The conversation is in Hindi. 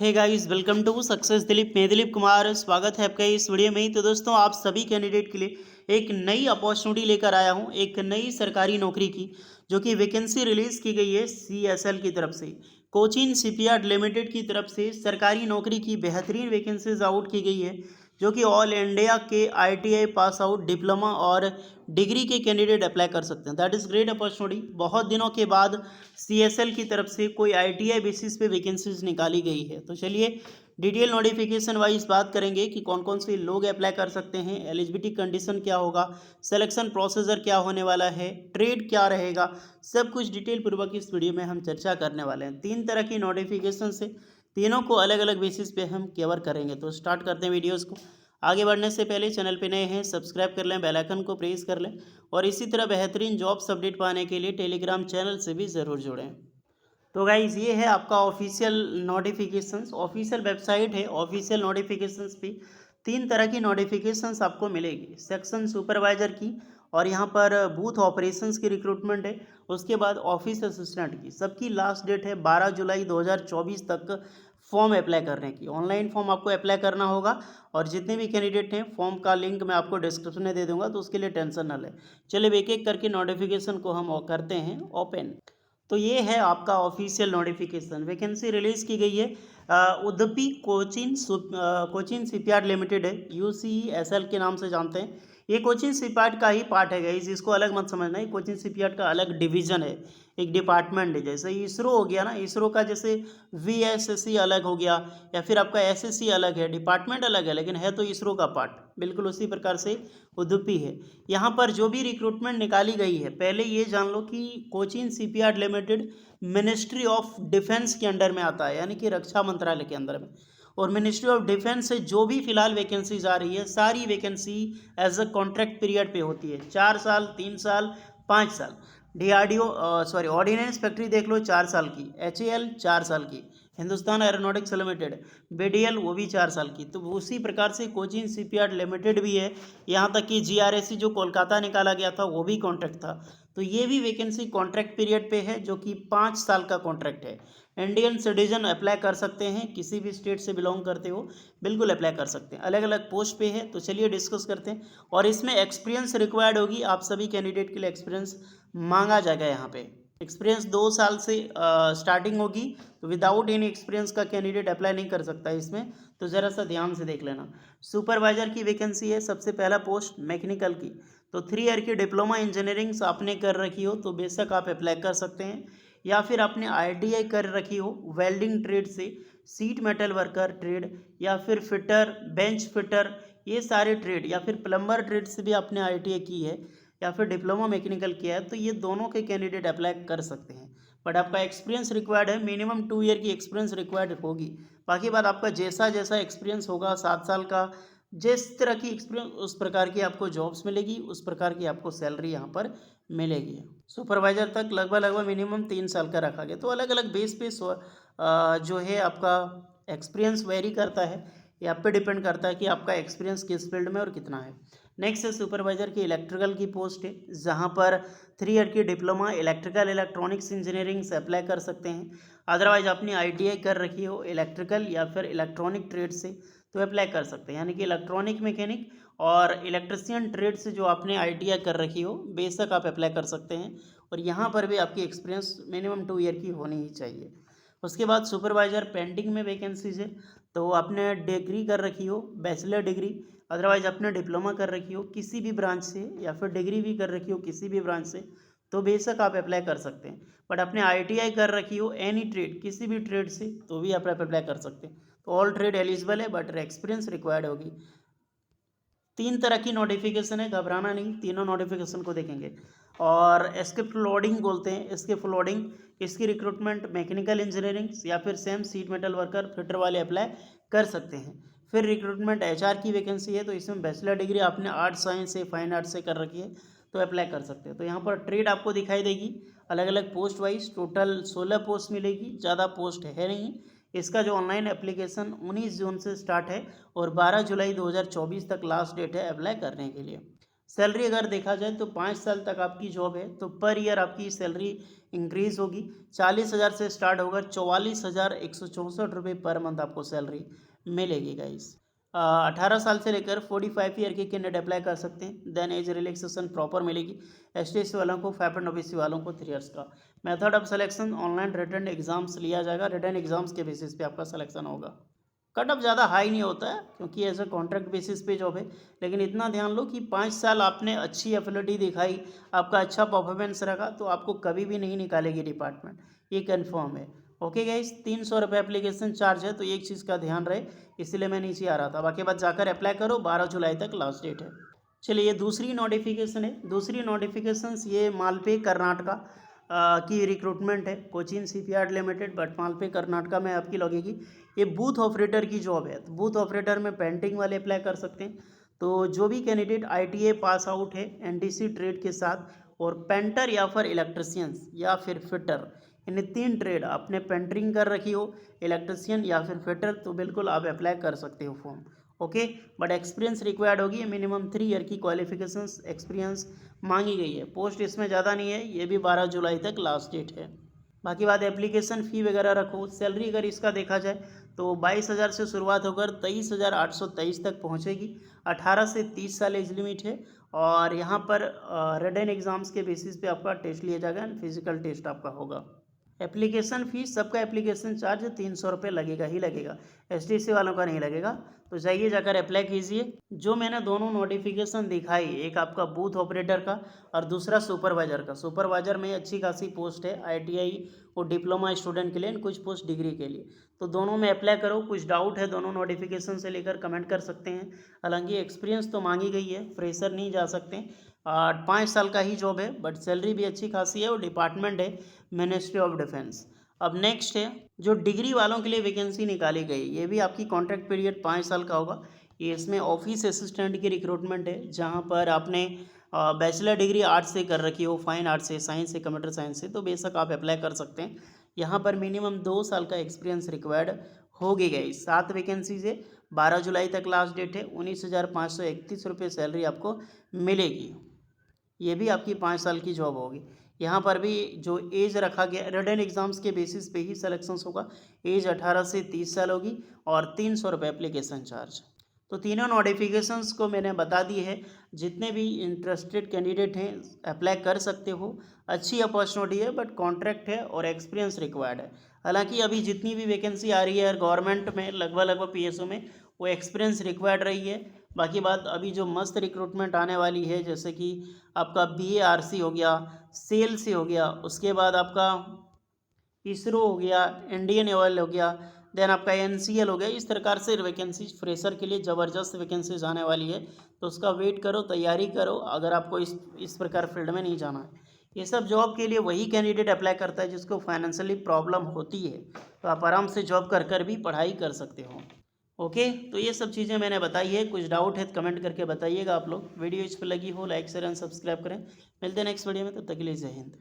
Hey guys, welcome to success Dilip. मैं दिलीप कुमार, स्वागत है आपका इस वीडियो में। तो दोस्तों, आप सभी कैंडिडेट के लिए एक नई अपॉर्चुनिटी लेकर आया हूं, एक नई सरकारी नौकरी की, जो कि वैकेंसी रिलीज की गई है सीएसएल की तरफ से, कोचिन शिपयार्ड लिमिटेड की तरफ से सरकारी नौकरी की बेहतरीन वैकेंसीज आउट की गई है, जो कि ऑल इंडिया के आईटीआई पास आउट, डिप्लोमा और डिग्री के कैंडिडेट अप्लाई कर सकते हैं। That is great opportunity. बहुत दिनों के बाद सीएसएल की तरफ से कोई आईटीआई बेसिस पे वैकेंसीज निकाली गई है। तो चलिए डिटेल नोटिफिकेशन वाइज बात करेंगे कि कौन कौन से लोग अप्लाई कर सकते हैं, एलिजिबिलिटी कंडीशन क्या होगा, सिलेक्शन प्रोसीजर क्या होने वाला है, ट्रेड क्या रहेगा, सब कुछ डिटेल पूर्वक इस वीडियो में हम चर्चा करने वाले हैं। 3 तरह की नोटिफिकेशन से तीनों को अलग अलग बेसिस पे हम कवर करेंगे। तो स्टार्ट करते हैं वीडियोज़ को। आगे बढ़ने से पहले चैनल पे नए हैं, सब्सक्राइब कर लें, बेल आइकन को प्रेस कर लें और इसी तरह बेहतरीन जॉब्स अपडेट पाने के लिए टेलीग्राम चैनल से भी ज़रूर जुड़ें। तो गाइज़, ये है आपका ऑफिशियल नोटिफिकेशंस, ऑफिशियल वेबसाइट है। ऑफिशियल नोटिफिकेशंस पे 3 तरह की नोटिफिकेशंस आपको मिलेगी। सेक्शन सुपरवाइजर की, और यहाँ पर बूथ ऑपरेशंस की रिक्रूटमेंट है। उसके बाद ऑफिस असिस्टेंट की। सबकी लास्ट डेट है 12 जुलाई 2024 तक फॉर्म अप्लाई करने की। ऑनलाइन फॉर्म आपको अप्लाई करना होगा, और जितने भी कैंडिडेट हैं, फॉर्म का लिंक मैं आपको डिस्क्रिप्शन में दे दूंगा, तो उसके लिए टेंशन ना लें। चलिए एक एक करके नोटिफिकेशन को हम करते हैं ओपन। तो ये है आपका ऑफिशियल नोटिफिकेशन। वैकेंसी रिलीज की गई है उडुपी कोचिन शिपयार्ड लिमिटेड है, यूसीएसएल के नाम से जानते हैं। ये कोचिन शिपयार्ड का ही पार्ट है गाइस, इसको अलग मत समझना। ये कोचिन शिपयार्ड का अलग डिवीजन है, एक डिपार्टमेंट है। जैसे इसरो हो गया ना, इसरो का जैसे वीएसएससी अलग हो गया, या फिर आपका एसएससी अलग है, डिपार्टमेंट अलग है, लेकिन है तो इसरो का पार्ट। बिल्कुल उसी प्रकार से उडुपी है। यहाँ पर जो भी रिक्रूटमेंट निकाली गई है, पहले ये जान लो कि Cochin shipyard limited ministry of defence के अंडर में आता है, यानी कि रक्षा मंत्रालय के अंदर में। और मिनिस्ट्री ऑफ डिफेंस से जो भी फिलहाल वैकेंसीज आ रही है, सारी vacancy as a contract period पे होती है। 4 साल, 3 साल, 5 साल। डीआरडीओ सॉरी ऑर्डिनेंस फैक्ट्री देख लो, 4 साल की। एचएएल 4 साल की। हिंदुस्तान एरोनॉटिक्स लिमिटेड, बीडीएल, वो भी 4 साल की। तो उसी प्रकार से कोचिन शिपयार्ड लिमिटेड भी है। यहाँ तक कि जीआरएसी जो कोलकाता निकाला गया था, वो भी कॉन्ट्रैक्ट था। तो ये भी वैकेंसी कॉन्ट्रैक्ट पीरियड पे है, जो कि 5 साल का कॉन्ट्रैक्ट है। इंडियन सिटीजन अप्लाई कर सकते हैं, किसी भी स्टेट से बिलोंग करते हो, बिल्कुल अप्लाई कर सकते हैं। अलग अलग पोस्ट पे है। तो चलिए डिस्कस करते हैं। और इसमें एक्सपीरियंस रिक्वायर्ड होगी, आप सभी कैंडिडेट के लिए एक्सपीरियंस मांगा जाएगा। यहाँ पे एक्सपीरियंस 2 साल से स्टार्टिंग होगी। तो विदाउट एनी एक्सपीरियंस का कैंडिडेट अप्लाई नहीं कर सकता इसमें। तो ज़रा सा ध्यान से देख लेना। सुपरवाइजर की वैकेंसी है, सबसे पहला पोस्ट मैकेनिकल की। तो 3 ईयर की डिप्लोमा इंजीनियरिंग्स आपने कर रखी हो तो बेशक आप अप्लाई कर सकते हैं, या फिर आपने आईटीआई कर रखी हो वेल्डिंग ट्रेड से, सीट मेटल वर्कर ट्रेड, या फिर फिटर, बेंच फिटर, ये सारे ट्रेड, या फिर प्लम्बर ट्रेड से भी आपने आईटीआई की है, या फिर डिप्लोमा मैकेनिकल किया है, तो ये दोनों के कैंडिडेट अप्लाई कर सकते हैं। बट आपका एक्सपीरियंस रिक्वायर्ड है, मिनिमम 2 ईयर की एक्सपीरियंस रिक्वायर्ड होगी। बाकी बात आपका जैसा जैसा एक्सपीरियंस होगा, 7 साल का, जिस तरह की एक्सपीरियंस, उस प्रकार की आपको जॉब्स मिलेगी, उस प्रकार की आपको सैलरी यहाँ पर मिलेगी। सुपरवाइजर तक लगभग लगभग मिनिमम 3 साल का रखा गया। तो अलग अलग बेस पे जो है आपका एक्सपीरियंस वेरी करता है। ये आप पे डिपेंड करता है कि आपका एक्सपीरियंस किस फील्ड में और कितना है। नेक्स्ट है सुपरवाइजर की इलेक्ट्रिकल की पोस्ट है, जहाँ पर 3 ईयर की डिप्लोमा इलेक्ट्रिकल इलेक्ट्रॉनिक्स इंजीनियरिंग से अप्लाई कर सकते हैं। अदरवाइज आपने आईटीआई कर रखी हो इलेक्ट्रिकल या फिर इलेक्ट्रॉनिक ट्रेड से, तो अप्लाई कर सकते हैं। यानी कि इलेक्ट्रॉनिक मैकेनिक और इलेक्ट्रिशियन ट्रेड से जो आपने आईटीआई कर रखी हो, बेशक आप अप्लाई कर सकते हैं। और यहाँ पर भी आपकी एक्सपीरियंस मिनिमम 2 ईयर की होनी ही चाहिए। उसके बाद सुपरवाइजर पेंडिंग में वैकेंसीज है। तो आपने डिग्री कर रखी हो, बैचलर डिग्री, अदरवाइज आपने डिप्लोमा कर रखी हो किसी भी ब्रांच से, या फिर डिग्री भी कर रखी हो किसी भी ब्रांच से, तो बेशक आप अप्लाई कर सकते हैं। बट आपने आईटीआई कर रखी हो एनी ट्रेड, किसी भी ट्रेड से, तो भी आप अप्लाई कर सकते हैं। तो ऑल ट्रेड एलिजिबल है, बट एक्सपीरियंस रिक्वायर्ड होगी। 3 तरह की नोटिफिकेशन है, घबराना नहीं, तीनों नोटिफिकेशन को देखेंगे। और इसके फ्लोडिंग बोलते हैं, इसके फ्लोडिंग, इसकी रिक्रूटमेंट मैकेनिकल इंजीनियरिंग या फिर same seat metal worker fitter वाले अप्लाई कर सकते हैं। फिर रिक्रूटमेंट एचआर की वैकेंसी है, तो इसमें बैचलर डिग्री आपने आर्ट्स साइंस से, फाइन आर्ट्स से कर रखी है, तो अप्लाई कर सकते हैं। तो यहाँ पर ट्रेड आपको दिखाई देगी अलग अलग पोस्ट वाइज। टोटल 16 पोस्ट मिलेगी, ज़्यादा पोस्ट है नहीं। इसका जो ऑनलाइन एप्लीकेशन 19 जून से स्टार्ट है, और 12 जुलाई 2024 तक लास्ट डेट है अप्लाई करने के लिए। सैलरी अगर देखा जाए तो 5 साल तक आपकी जॉब है, तो पर ईयर आपकी सैलरी इंक्रीज़ होगी। 40,000 से स्टार्ट होकर 44,164 रुपये पर मंथ आपको सैलरी मिलेगी गाइस। 18 साल से लेकर 45 ईयर के कैंडिडेट अप्लाई कर सकते हैं। देन एज रिलैक्सेशन प्रॉपर मिलेगी। ST/SC वालों को 5 एंड OBC वालों को 3 इयर्स का। Method of selection online written exams लिया जाएगा। रिटन एग्जाम्स के बेसिस पे आपका सिलेक्शन होगा। कट ऑफ ज़्यादा हाई नहीं होता है क्योंकि एज अ कॉन्ट्रैक्ट बेसिस पे जॉब है, लेकिन इतना ध्यान लो कि 5 साल आपने अच्छी एबिलिटी दिखाई, आपका अच्छा परफॉर्मेंस रखा तो आपको कभी भी नहीं निकालेगी डिपार्टमेंट, ये कंफर्म है। ओके गाइस, 300 रुपये एप्लीकेशन चार्ज है, तो एक चीज़ का ध्यान रहे, इसलिए मैं नीचे आ रहा था। बाकी बात जाकर अप्लाई करो, 12 जुलाई तक लास्ट डेट है। चलिए, ये दूसरी नोटिफिकेशन है। दूसरी नोटिफिकेशन ये मालपे कर्नाटका की रिक्रूटमेंट है, Cochin shipyard limited, but Malpe Karnataka में आपकी लगेगी। ये बूथ ऑपरेटर की जॉब है। तो बूथ ऑपरेटर में पेंटिंग वाले अप्लाई कर सकते हैं। तो जो भी कैंडिडेट ITA पास आउट है NTC ट्रेड के साथ, और पेंटर या फिर इलेक्ट्रिशियंस या फिर फिटर, इन 3 ट्रेड आपने पेंटरिंग कर रखी हो, इलेक्ट्रिशियन या फिर फिटर, तो बिल्कुल आप अप्लाई कर सकते हो form. Okay, but experience required होगी। मिनिमम 3 ईयर की क्वालिफिकेशंस एक्सपीरियंस मांगी गई है। पोस्ट इसमें ज़्यादा नहीं है, ये भी 12 जुलाई तक लास्ट डेट है। बाकी बात एप्लीकेशन फ़ी वगैरह रखो। सैलरी अगर इसका देखा जाए तो 22,000 से शुरुआत होकर 23,823 तक पहुंचेगी। 18 से 30 साल एज लिमिट है, और यहाँ पर रिटन एग्जाम्स के बेसिस पे आपका टेस्ट लिया जाएगा एंड फिजिकल टेस्ट आपका होगा। एप्लीकेशन फ़ीस, सबका एप्लीकेशन चार्ज 300 रुपये लगेगा ही लगेगा, STC वालों का नहीं लगेगा। तो जाइए, जाकर अप्लाई कीजिए। जो मैंने दोनों नोटिफिकेशन दिखाई, एक आपका बूथ ऑपरेटर का और दूसरा सुपरवाइजर का। सुपरवाइजर में अच्छी खासी पोस्ट है, ITI और डिप्लोमा स्टूडेंट के लिए, कुछ पोस्ट डिग्री के लिए। तो दोनों में अप्लाई करो। कुछ डाउट है दोनों नोटिफिकेशन से लेकर कमेंट कर सकते हैं। हालांकि एक्सपीरियंस तो मांगी गई है, फ्रेशर नहीं जा सकते। 5 साल का ही जॉब है, बट सैलरी भी अच्छी खासी है, और डिपार्टमेंट है मिनिस्ट्री ऑफ डिफेंस। अब नेक्स्ट है जो डिग्री वालों के लिए वैकेंसी निकाली गई, ये भी आपकी कॉन्ट्रैक्ट पीरियड 5 साल का होगा। ये इसमें ऑफिस असिस्टेंट की रिक्रूटमेंट है, जहाँ पर आपने बैचलर डिग्री आर्ट्स से कर रखी हो, फाइन आर्ट्स से, साइंस से, कंप्यूटर साइंस से, तो बेशक आप अप्लाई कर सकते हैं। यहाँ पर मिनिमम 2 साल का एक्सपीरियंस रिक्वायर्ड होगी गई। 7 वैकेंसी से 12 जुलाई तक लास्ट डेट है। 19,531 रुपये सैलरी आपको मिलेगी। ये भी आपकी 5 साल की जॉब होगी। यहाँ पर भी जो एज रखा गया, रिटन एग्जाम्स के बेसिस पे ही सिलेक्शंस होगा। एज 18 से 30 साल होगी, और 300 रुपये एप्लीकेशन चार्ज। तो तीनों नोटिफिकेशंस को मैंने बता दी है। जितने भी इंटरेस्टेड कैंडिडेट हैं अप्लाई कर सकते हो। अच्छी अपॉर्चुनिटी है, बट कॉन्ट्रैक्ट है और एक्सपीरियंस रिक्वायर्ड है। हालांकि अभी जितनी भी वैकेंसी आ रही है गवर्नमेंट में, लगभग PSO में, वो एक्सपीरियंस रिक्वायर्ड रही है। बाकी बात, अभी जो मस्त रिक्रूटमेंट आने वाली है, जैसे कि आपका BARC हो गया, सेल से हो गया, उसके बाद आपका ISRO हो गया, इंडियन ऑयल हो गया, देन आपका NCL हो गया। इस प्रकार से वैकेंसी फ्रेशर के लिए ज़बरदस्त वैकेंसीज आने वाली है, तो उसका वेट करो, तैयारी करो, अगर आपको इस प्रकार फील्ड में नहीं जाना है। ये सब जॉब के लिए वही कैंडिडेट अप्लाई करता है जिसको फाइनेंशियली प्रॉब्लम होती है, तो आप आराम से जॉब कर कर भी पढ़ाई कर सकते हो। ओके, तो ये सब चीज़ें मैंने बताई है। कुछ डाउट है तो कमेंट करके बताइएगा आप लोग। वीडियो इस पर लगी हो, लाइक शेयर एंड सब्सक्राइब करें। मिलते हैं नेक्स्ट वीडियो में, तब तक के लिए जय हिंद।